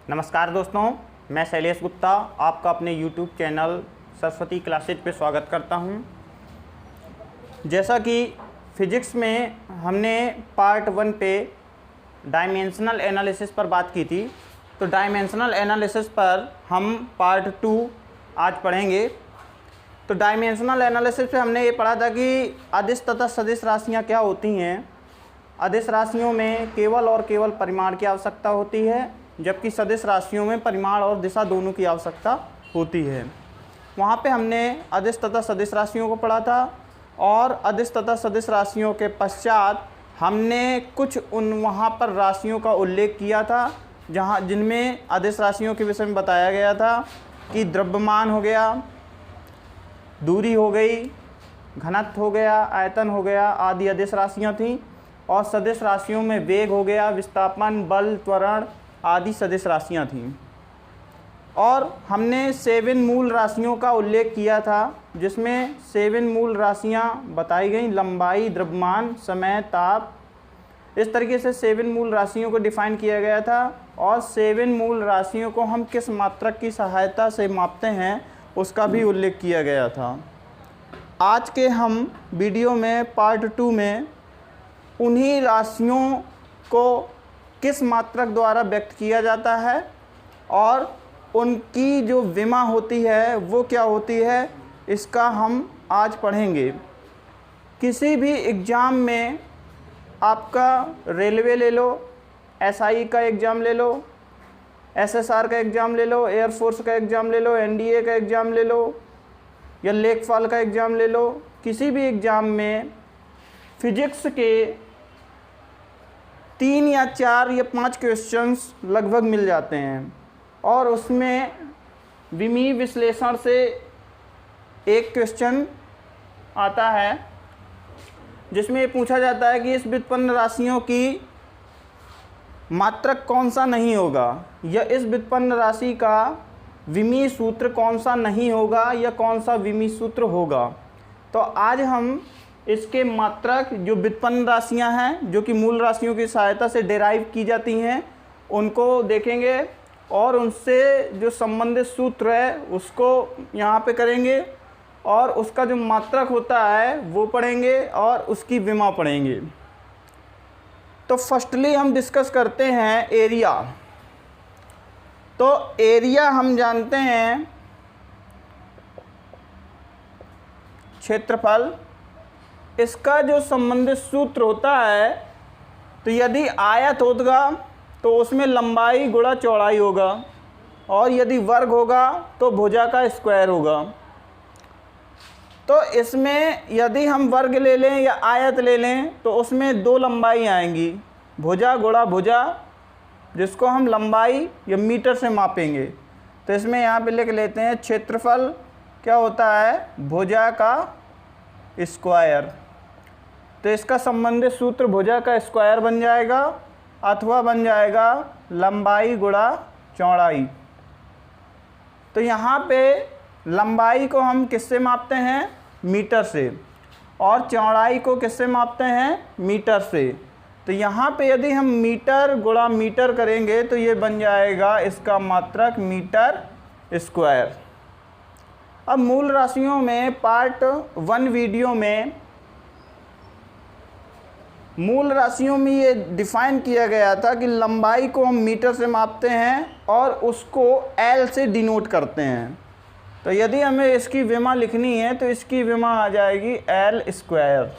नमस्कार दोस्तों, मैं शैलेश गुप्ता आपका अपने YouTube चैनल सरस्वती क्लासेज पे स्वागत करता हूं। जैसा कि फिजिक्स में हमने पार्ट 1 पे डायमेंशनल एनालिसिस पर बात की थी, तो डायमेंशनल एनालिसिस पर हम पार्ट 2 आज पढ़ेंगे। तो डायमेंशनल एनालिसिस पे हमने ये पढ़ा था कि अदिश तथा सदिश राशियाँ क्या होती हैं। अदिश राशियों में केवल और केवल परिमाण की आवश्यकता होती है, जबकि सदिश राशियों में परिमाण और दिशा दोनों की आवश्यकता होती है। वहाँ पे हमने अदिश तथा सदिश राशियों को पढ़ा था और अदिश तथा सदिश राशियों के पश्चात हमने कुछ वहाँ पर राशियों का उल्लेख किया था जिनमें अदिश राशियों के विषय में बताया गया था कि द्रव्यमान हो गया, दूरी हो गई, घनत्व हो गया, आयतन हो गया आदि अदिश राशियाँ थीं। और सदिश राशियों में वेग हो गया, विस्थापन, बल, त्वरण आदि सदिश राशियाँ थीं। और हमने 7 मूल राशियों का उल्लेख किया था, जिसमें 7 मूल राशियाँ बताई गई: लंबाई, द्रव्यमान, समय, ताप। इस तरीके से 7 मूल राशियों को डिफाइन किया गया था। और 7 मूल राशियों को हम किस मात्रक की सहायता से मापते हैं उसका भी उल्लेख किया गया था। आज के हम वीडियो में पार्ट 2 में उन्हीं राशियों को किस मात्रक द्वारा व्यक्त किया जाता है और उनकी जो विमा होती है वो क्या होती है, इसका हम आज पढ़ेंगे। किसी भी एग्ज़ाम में आपका रेलवे ले लो, एसआई का एग्ज़ाम ले लो, एसएसआर का एग्ज़ाम ले लो, एयरफोर्स का एग्ज़ाम ले लो, एनडीए का एग्ज़ाम ले लो या लेखपाल का एग्ज़ाम ले लो, किसी भी एग्ज़ाम में फिजिक्स के 3 या 4 या 5 क्वेश्चंस लगभग मिल जाते हैं। और उसमें विमीय विश्लेषण से एक क्वेश्चन आता है जिसमें ये पूछा जाता है कि इस व्युत्पन्न राशियों की मात्रक कौन सा नहीं होगा, या इस व्युत्पन्न राशि का विमीय सूत्र कौन सा नहीं होगा या कौन सा विमीय सूत्र होगा। तो आज हम इसके मात्रक जो व्युत्पन्न राशियां हैं, जो कि मूल राशियों की सहायता से डेराइव की जाती हैं, उनको देखेंगे और उनसे जो संबंधित सूत्र है उसको यहाँ पे करेंगे और उसका जो मात्रक होता है वो पढ़ेंगे और उसकी विमा पढ़ेंगे। तो फर्स्टली हम डिस्कस करते हैं एरिया। तो एरिया हम जानते हैं क्षेत्रफल। इसका जो संबंधित सूत्र होता है, तो यदि आयत होगा तो उसमें लंबाई गुणा चौड़ाई होगा, और यदि वर्ग होगा तो भुजा का स्क्वायर होगा। तो इसमें यदि हम वर्ग ले लें या आयत ले लें तो उसमें 2 लंबाई आएंगी, भुजा गुणा भुजा, जिसको हम लंबाई या मीटर से मापेंगे। तो इसमें यहाँ पे लिख लेते हैं क्षेत्रफल क्या होता है, भुजा का स्क्वायर। तो इसका संबंधित सूत्र भुजा का स्क्वायर बन जाएगा अथवा बन जाएगा लंबाई गुणा चौड़ाई। तो यहाँ पे लंबाई को हम किससे मापते हैं, मीटर से, और चौड़ाई को किससे मापते हैं, मीटर से। तो यहाँ पे यदि हम मीटर गुणा मीटर करेंगे तो ये बन जाएगा इसका मात्रक मीटर स्क्वायर। अब मूल राशियों में पार्ट 1 वीडियो में मूल राशियों में ये डिफाइन किया गया था कि लंबाई को हम मीटर से मापते हैं और उसको एल से डिनोट करते हैं। तो यदि हमें इसकी विमा लिखनी है तो इसकी विमा आ जाएगी एल स्क्वायर।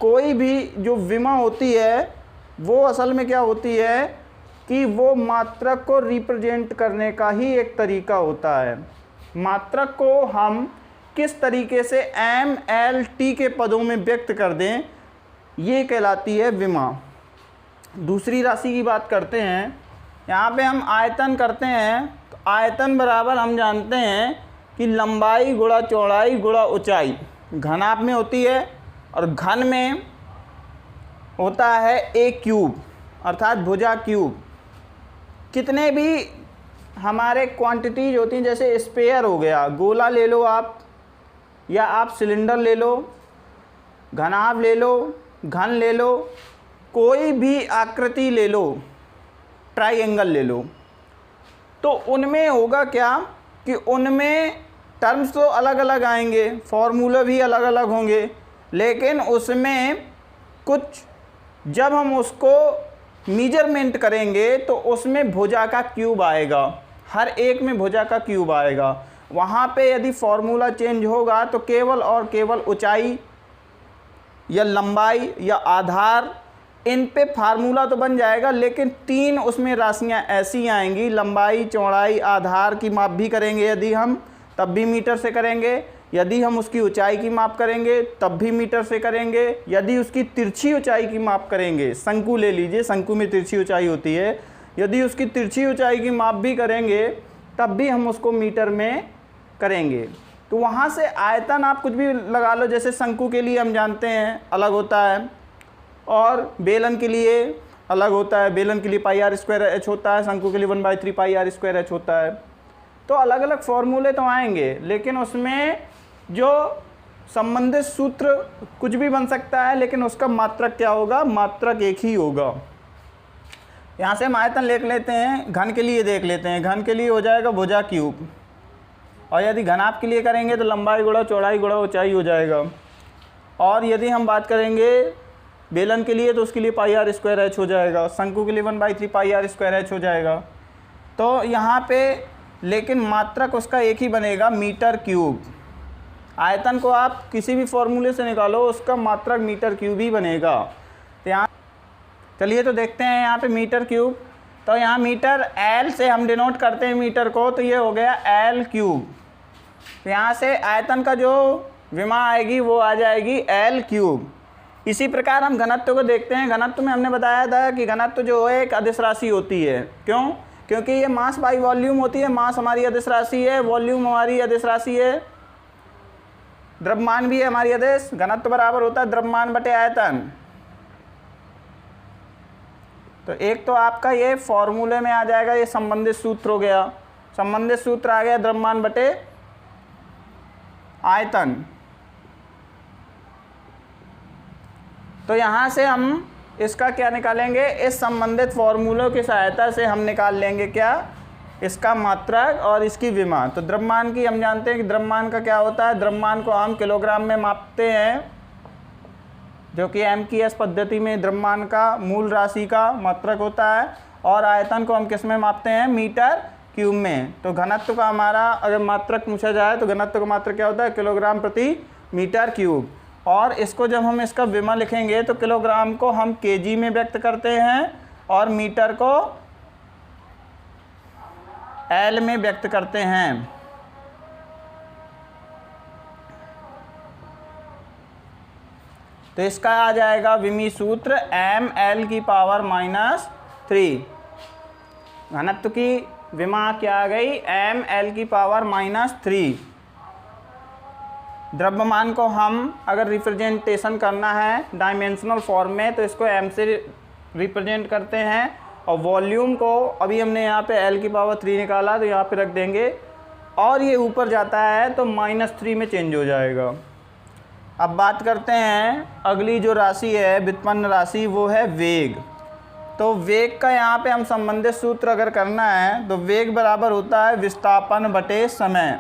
कोई भी जो विमा होती है वो असल में क्या होती है कि वो मात्रक को रिप्रेजेंट करने का ही एक तरीका होता है। मात्रक को हम किस तरीके से एम एल टी के पदों में व्यक्त कर दें, ये कहलाती है विमा। दूसरी राशि की बात करते हैं। यहाँ पे हम आयतन करते हैं, तो आयतन बराबर हम जानते हैं कि लंबाई गुणा चौड़ाई गुणा ऊंचाई। घनाभ में होती है और घन में होता है ए क्यूब, अर्थात भुजा क्यूब। कितने भी हमारे क्वांटिटीज होती हैं, जैसे स्पेयर हो गया, गोला ले लो आप, या आप सिलेंडर ले लो, घनाभ ले लो, घन ले लो, कोई भी आकृति ले लो, ट्राइंगल ले लो, तो उनमें होगा क्या कि उनमें टर्म्स तो अलग अलग आएंगे, फॉर्मूला भी अलग अलग होंगे, लेकिन उसमें कुछ जब हम उसको मेजरमेंट करेंगे तो उसमें भुजा का क्यूब आएगा, हर एक में भुजा का क्यूब आएगा। वहाँ पे यदि फॉर्मूला चेंज होगा तो केवल और केवल ऊंचाई या लंबाई या आधार, इन पे फार्मूला तो बन जाएगा, लेकिन 3 उसमें राशियाँ ऐसी आएंगी, लंबाई, चौड़ाई, आधार की माप भी करेंगे यदि हम, तब भी मीटर से करेंगे। यदि हम उसकी ऊंचाई की माप करेंगे तब भी मीटर से करेंगे। यदि उसकी तिरछी ऊंचाई की माप करेंगे, शंकु ले लीजिए, शंकु में तिरछी ऊंचाई होती है, यदि उसकी तिरछी ऊंचाई की माप भी करेंगे तब भी हम उसको मीटर में करेंगे। तो वहाँ से आयतन आप कुछ भी लगा लो, जैसे शंकु के लिए हम जानते हैं अलग होता है, और बेलन के लिए अलग होता है, बेलन के लिए पाई आर स्क्वायर एच होता है, शंकु के लिए 1/3 पाई आर स्क्वायर एच होता है। तो अलग अलग फॉर्मूले तो आएंगे, लेकिन उसमें जो संबंधित सूत्र कुछ भी बन सकता है, लेकिन उसका मात्रक क्या होगा, मात्रक एक ही होगा। यहाँ से हम आयतन लिख लेते हैं, घन के लिए देख लेते हैं। घन के लिए हो जाएगा भुजा क्यूब, और यदि घनाभ के लिए करेंगे तो लंबाई गुणा चौड़ाई गुणा ऊंचाई हो जाएगा। और यदि हम बात करेंगे बेलन के लिए तो उसके लिए पाई आर स्क्वायर एच हो जाएगा, शंकु के लिए 1/3 पाई आर स्क्वायर एच हो जाएगा। तो यहाँ पे लेकिन मात्रक उसका एक ही बनेगा, मीटर क्यूब। आयतन को आप किसी भी फॉर्मूले से निकालो, उसका मात्रक मीटर क्यूब ही बनेगा। तो यहाँ चलिए तो देखते हैं यहाँ पे मीटर क्यूब। तो यहाँ मीटर एल से हम डिनोट करते हैं मीटर को, तो ये हो गया एल क्यूब। तो यहाँ से आयतन का जो विमा आएगी वो आ जाएगी एल क्यूब। इसी प्रकार हम घनत्व को देखते हैं। घनत्व में हमने बताया था कि घनत्व जो है एक अदिश राशि होती है। क्यों? क्योंकि ये मास बाई वॉल्यूम होती है। मास हमारी अदिश राशि है, वॉल्यूम हमारी अदिश राशि है, द्रव्यमान भी है हमारी अदिश। घनत्व बराबर होता है द्रव्यमान बटे आयतन। तो एक तो आपका ये फॉर्मूले में आ जाएगा, ये संबंधित सूत्र हो गया। संबंधित सूत्र आ गया द्रव्यमान बटे आयतन। तो यहाँ से हम इसका क्या निकालेंगे, इस संबंधित फॉर्मूलों की सहायता से हम निकाल लेंगे क्या, इसका मात्रक और इसकी विमा। तो द्रव्यमान की हम जानते हैं कि द्रव्यमान का क्या होता है, द्रव्यमान को हम किलोग्राम में मापते हैं, जो कि एमकेएस पद्धति में द्रव्यमान का मूल राशि का मात्रक होता है। और आयतन को हम किस में मापते हैं, मीटर क्यूब में। तो घनत्व का हमारा अगर मात्रक पूछा जाए तो घनत्व का मात्रक क्या होता है, किलोग्राम प्रति मीटर क्यूब। और इसको जब हम इसका विमा लिखेंगे तो किलोग्राम को हम केजी में व्यक्त करते हैं और मीटर को एल में व्यक्त करते हैं। तो इसका आ जाएगा विमी सूत्र एम एल की पावर -3। घनत्व की विमा क्या आ गई, एम एल की पावर -3। द्रव्यमान को हम अगर रिप्रेजेंटेशन करना है डायमेंशनल फॉर्म में तो इसको एम से रिप्रेजेंट करते हैं। और वॉल्यूम को अभी हमने यहाँ पे एल की पावर 3 निकाला तो यहाँ पे रख देंगे, और ये ऊपर जाता है तो -3 में चेंज हो जाएगा। अब बात करते हैं अगली जो राशि है व्युत्पन्न राशि, वो है वेग। तो वेग का यहाँ पे हम संबंधित सूत्र अगर करना है तो वेग बराबर होता है विस्थापन बटे समय।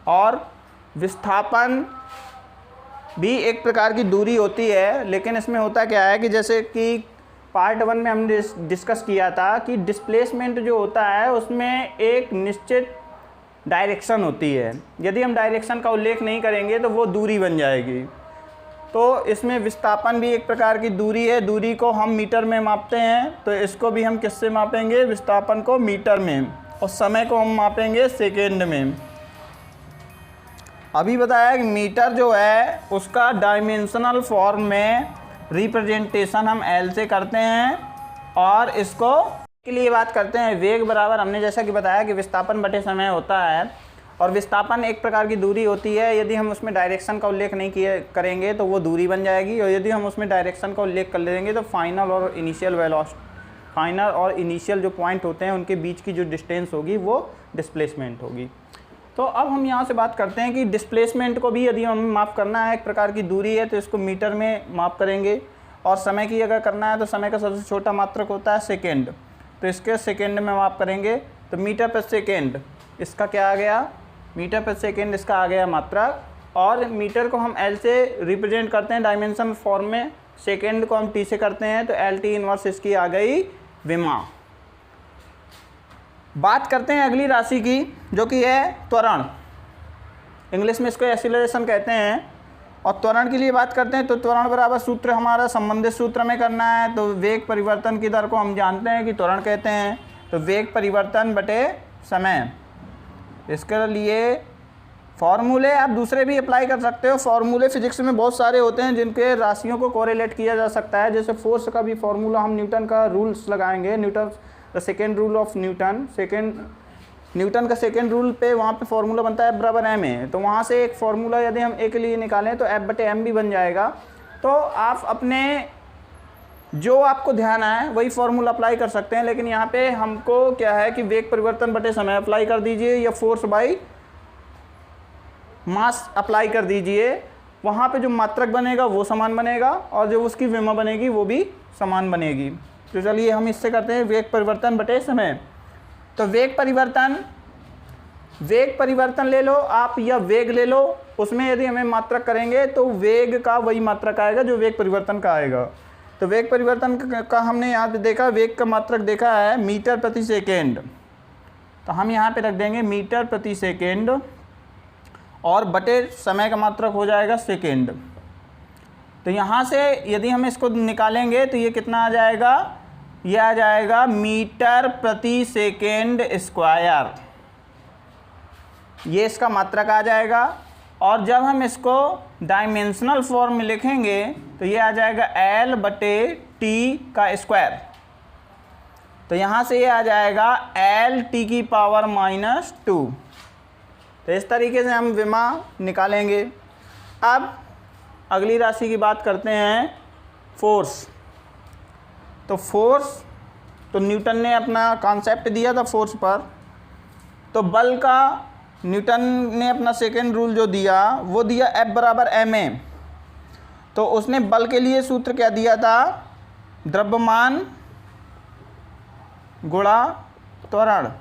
और विस्थापन भी एक प्रकार की दूरी होती है, लेकिन इसमें होता क्या है कि जैसे कि पार्ट 1 में हमने डिस्कस किया था कि डिस्प्लेसमेंट जो होता है उसमें एक निश्चित डायरेक्शन होती है। यदि हम डायरेक्शन का उल्लेख नहीं करेंगे तो वो दूरी बन जाएगी। तो इसमें विस्थापन भी एक प्रकार की दूरी है। दूरी को हम मीटर में मापते हैं, तो इसको भी हम किससे मापेंगे, विस्थापन को मीटर में, और समय को हम मापेंगे सेकेंड में। अभी बताया कि मीटर जो है उसका डायमेंशनल फॉर्म में रिप्रेजेंटेशन हम एल से करते हैं, और इसको के लिए बात करते हैं वेग बराबर, हमने जैसा कि बताया कि विस्थापन बटे समय होता है। और विस्थापन एक प्रकार की दूरी होती है। यदि हम उसमें डायरेक्शन का उल्लेख नहीं करेंगे तो वो दूरी बन जाएगी, और यदि हम उसमें डायरेक्शन का उल्लेख कर लेंगे तो फाइनल और इनिशियल जो पॉइंट होते हैं उनके बीच की जो डिस्टेंस होगी वो डिस्प्लेसमेंट होगी। तो अब हम यहाँ से बात करते हैं कि डिस्प्लेसमेंट को भी यदि हमें माप करना है, एक प्रकार की दूरी है तो इसको मीटर में माप करेंगे, और समय की अगर करना है तो समय का सबसे छोटा मात्रक होता है सेकेंड, तो इसके सेकेंड में माप करेंगे। तो मीटर पर सेकेंड इसका क्या आ गया, मीटर पर सेकेंड इसका आ गया मात्रक, और मीटर को हम एल से रिप्रेजेंट करते हैं डायमेंशन फॉर्म में, सेकेंड को हम टी से करते हैं, तो एल टी इनवर्स इसकी आ गई विमा। बात करते हैं अगली राशि की जो कि है त्वरण, इंग्लिश में इसको एक्सीलरेशन कहते हैं। और त्वरण के लिए बात करते हैं तो त्वरण बराबर सूत्र हमारा संबंधित सूत्र में करना है, तो वेग परिवर्तन की दर को हम जानते हैं कि त्वरण कहते हैं, तो वेग परिवर्तन बटे समय। इसके लिए फॉर्मूले आप दूसरे भी अप्लाई कर सकते हो, फॉर्मूले फिजिक्स में बहुत सारे होते हैं जिनके राशियों को कोरिलेट किया जा सकता है। जैसे फोर्स का भी फॉर्मूला हम न्यूटन का रूल्स लगाएंगे, Newton the second rule of Newton, Newton का सेकेंड रूल पे वहाँ पे फॉर्मूला बनता है F बराबर m है, तो वहाँ से एक फार्मूला यदि हम a के लिए निकालें तो F बटे m भी बन जाएगा। तो आप अपने जो आपको ध्यान आए वही फार्मूला अप्लाई कर सकते हैं, लेकिन यहाँ पे हमको क्या है कि वेग परिवर्तन बटे समय अप्लाई कर दीजिए या फोर्स बाई मास अप्लाई कर दीजिए, वहाँ पे जो मात्रक बनेगा वो समान बनेगा और जो उसकी विमा बनेगी वो भी समान बनेगी। तो चलिए हम इससे करते हैं वेग परिवर्तन बटे समय। तो वेग परिवर्तन ले लो आप या वेग ले लो, उसमें यदि हमें मात्रक करेंगे तो वेग का वही मात्रक आएगा जो वेग परिवर्तन का आएगा। तो वेग परिवर्तन का हमने यहाँ पे देखा, वेग का मात्रक देखा है मीटर प्रति सेकेंड, तो हम यहाँ पे रख देंगे मीटर प्रति सेकेंड और बटे समय का मात्रक हो जाएगा सेकेंड। तो यहाँ से यदि हम इसको निकालेंगे तो ये कितना आ जाएगा, ये आ जाएगा मीटर प्रति सेकेंड स्क्वायर, ये इसका मात्रक आ जाएगा। और जब हम इसको डायमेंशनल फॉर्म में लिखेंगे तो ये आ जाएगा L बटे टी का स्क्वायर, तो यहाँ से ये आ जाएगा L टी की पावर -2। तो इस तरीके से हम विमा निकालेंगे। अब अगली राशि की बात करते हैं फोर्स। तो फोर्स, तो न्यूटन ने अपना कॉन्सेप्ट दिया था फोर्स पर, तो बल का न्यूटन ने अपना सेकेंड रूल जो दिया वो दिया F बराबर ma। तो उसने बल के लिए सूत्र क्या दिया था, द्रव्यमान गुणा त्वरण।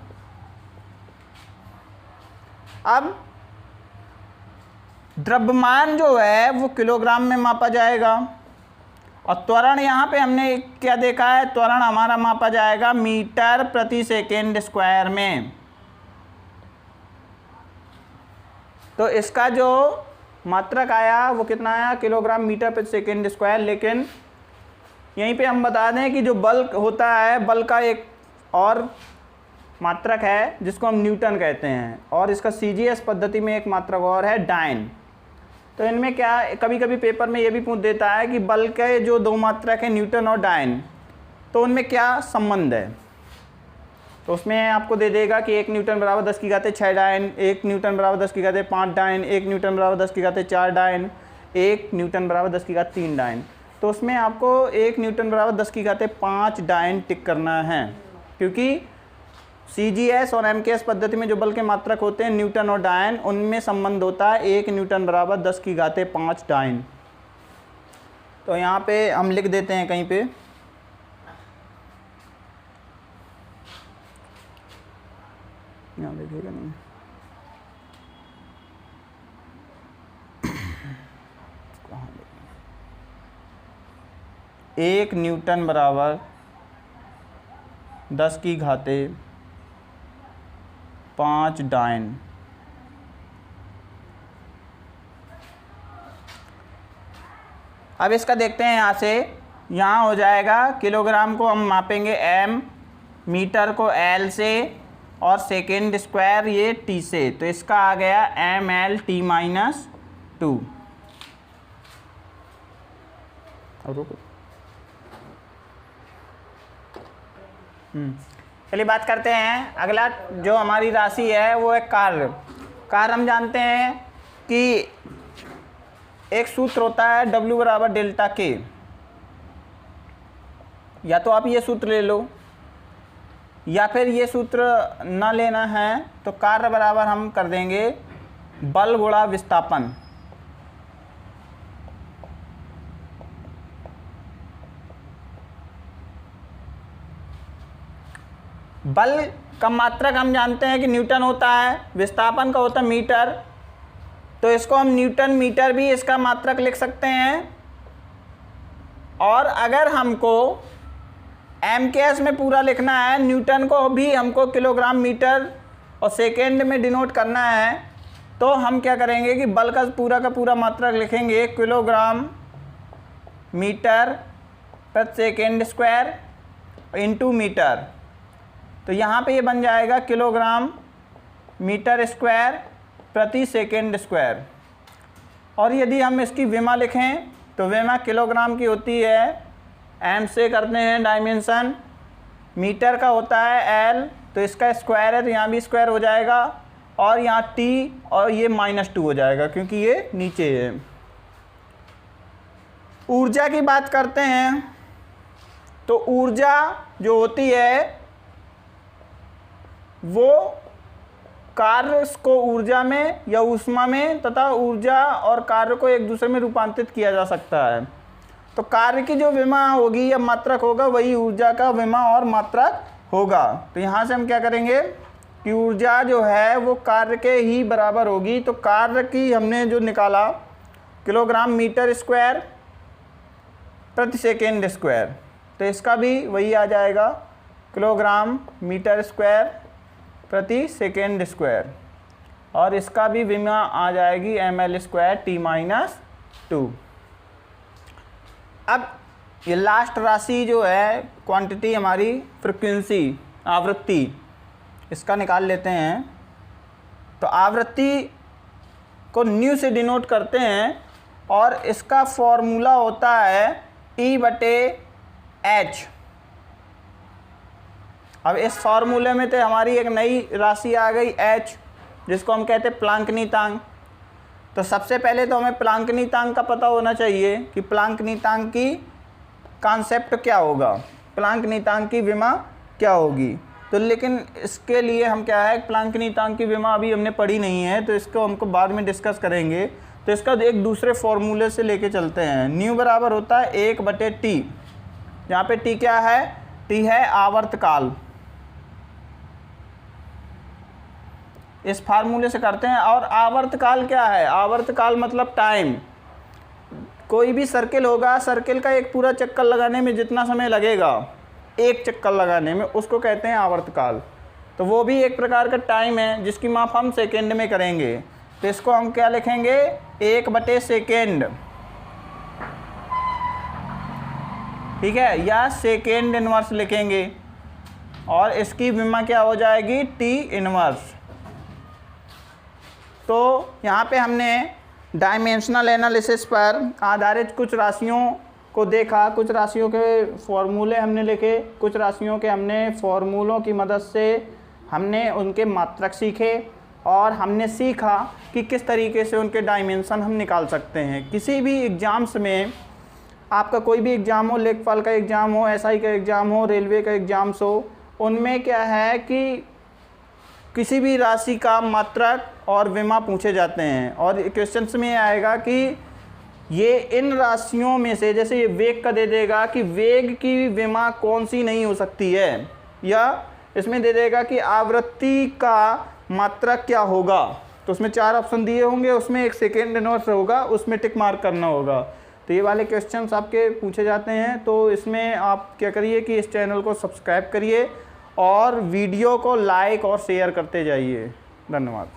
अब द्रव्यमान जो है वो किलोग्राम में मापा जाएगा और त्वरण यहाँ पे हमने क्या देखा है, त्वरण हमारा मापा जाएगा मीटर प्रति सेकेंड स्क्वायर में। तो इसका जो मात्रक आया वो कितना आया, किलोग्राम मीटर प्रति सेकेंड स्क्वायर। लेकिन यहीं पे हम बता दें कि जो बल होता है, बल का एक और मात्रक है जिसको हम न्यूटन कहते हैं, और इसका CGS पद्धति में एक मात्रक और है डायन। तो इनमें क्या, कभी कभी पेपर में ये भी पूछ देता है कि बल के जो दो मात्रक है न्यूटन और डायन, तो उनमें क्या संबंध है। तो उसमें आपको दे देगा कि 1 न्यूटन बराबर 10⁻⁶ डायन, 1 न्यूटन बराबर 10⁻5 डायन, 1 न्यूटन बराबर 10⁻4 डायन, 1 न्यूटन बराबर 10⁻3 डायन। तो उसमें आपको 1 न्यूटन बराबर 10⁻5 डायन टिक करना है, क्योंकि CGS और MKS पद्धति में जो बल के मात्रक होते हैं न्यूटन और डायन, उनमें संबंध होता है 1 न्यूटन बराबर 10⁻5 डायन। तो यहाँ पे हम लिख देते हैं कहीं पे, यहाँ देखिएगा नहीं, कहाँ 1 न्यूटन बराबर 10⁻5 डायन। अब इसका देखते हैं यहाँ से, यहाँ हो जाएगा किलोग्राम को हम मापेंगे m, मीटर को L से और सेकेंड स्क्वायर ये T से, तो इसका आ गया mL/T-2। और रुको, चलिए बात करते हैं। अगला जो हमारी राशि है वो है कार्य। कार्य हम जानते हैं कि एक सूत्र होता है W बराबर डेल्टा K, या तो आप ये सूत्र ले लो या फिर ये सूत्र ना लेना है तो कार्य बराबर हम कर देंगे बल गुणा विस्थापन। बल का मात्रक हम जानते हैं कि न्यूटन होता है, विस्थापन का होता है मीटर, तो इसको हम न्यूटन मीटर भी इसका मात्रक लिख सकते हैं। और अगर हमको एमकेएस में पूरा लिखना है, न्यूटन को भी हमको किलोग्राम मीटर और सेकेंड में डिनोट करना है, तो हम क्या करेंगे कि बल का पूरा मात्रक लिखेंगे किलोग्राम मीटर प्रति सेकेंड स्क्वायर इंटू मीटर। तो यहाँ पे ये बन जाएगा किलोग्राम मीटर स्क्वायर प्रति सेकेंड स्क्वायर। और यदि हम इसकी विमा लिखें तो विमा किलोग्राम की होती है, एम से करते हैं डायमेंशन, मीटर का होता है एल, तो इसका स्क्वायर है तो यहाँ भी स्क्वायर हो जाएगा, और यहाँ टी और ये -2 हो जाएगा क्योंकि ये नीचे है। ऊर्जा की बात करते हैं तो ऊर्जा जो होती है वो कार्य को ऊर्जा में या ऊष्मा में तथा ऊर्जा और कार्य को एक दूसरे में रूपांतरित किया जा सकता है। तो कार्य की जो विमा होगी या मात्रक होगा वही ऊर्जा का विमा और मात्रक होगा। तो यहाँ से हम क्या करेंगे कि ऊर्जा जो है वो कार्य के ही बराबर होगी। तो कार्य की हमने जो निकाला किलोग्राम मीटर स्क्वायर प्रति सेकेंड स्क्वायर, तो इसका भी वही आ जाएगा किलोग्राम मीटर स्क्वायर प्रति सेकेंड स्क्वायर, और इसका भी विमा आ जाएगी ml स्क्वायर t-2। अब ये लास्ट राशि जो है क्वांटिटी हमारी फ्रिक्वेंसी आवृत्ति, इसका निकाल लेते हैं। तो आवृत्ति को न्यू से डिनोट करते हैं और इसका फॉर्मूला होता है E/H। अब इस फार्मूले में तो हमारी एक नई राशि आ गई h, जिसको हम कहते हैं प्लांक नीयतांक। तो सबसे पहले तो हमें प्लांक नीयतांक का पता होना चाहिए कि प्लांक नीयतांक की कॉन्सेप्ट क्या होगा, प्लांक नीयतांक की विमा क्या होगी। तो लेकिन इसके लिए हम क्या है, प्लांक नीयतांक की विमा अभी हमने पढ़ी नहीं है, तो इसको हमको बाद में डिस्कस करेंगे। तो इसका एक दूसरे फॉर्मूले से लेके चलते हैं। न्यू बराबर होता है 1/T, जहाँ पे T क्या है, T है आवर्तकाल। इस फार्मूले से करते हैं। और आवर्तकाल क्या है, आवर्तकाल मतलब टाइम। कोई भी सर्किल होगा, सर्किल का एक पूरा चक्कर लगाने में जितना समय लगेगा, एक चक्कर लगाने में, उसको कहते हैं आवर्तकाल। तो वो भी एक प्रकार का टाइम है जिसकी माप हम सेकेंड में करेंगे। तो इसको हम क्या लिखेंगे, 1/सेकेंड, ठीक है, या सेकेंड इनवर्स लिखेंगे, और इसकी विमा क्या हो जाएगी, T इनवर्स। तो यहाँ पे हमने डायमेंशनल एनालिसिस पर आधारित कुछ राशियों को देखा, कुछ राशियों के फॉर्मूले हमने लिखे, कुछ राशियों के हमने फॉर्मूलों की मदद से हमने उनके मात्रक सीखे, और हमने सीखा कि किस तरीके से उनके डायमेंशन हम निकाल सकते हैं। किसी भी एग्ज़ाम्स में, आपका कोई भी एग्ज़ाम हो, लेखपाल का एग्ज़ाम हो, SI का एग्ज़ाम हो, रेलवे का एग्ज़ाम्स हो, उनमें क्या है कि किसी भी राशि का मात्रक और विमा पूछे जाते हैं। और क्वेश्चंस में आएगा कि ये इन राशियों में से, जैसे ये वेग का दे देगा कि वेग की विमा कौन सी नहीं हो सकती है, या इसमें दे देगा कि आवृत्ति का मात्रक क्या होगा। तो उसमें 4 ऑप्शन दिए होंगे, उसमें एक सेकेंड इनवर्स होगा, उसमें टिक मार्क करना होगा। तो ये वाले क्वेश्चंस आपके पूछे जाते हैं। तो इसमें आप क्या करिए कि इस चैनल को सब्सक्राइब करिए और वीडियो को लाइक और शेयर करते जाइए। धन्यवाद।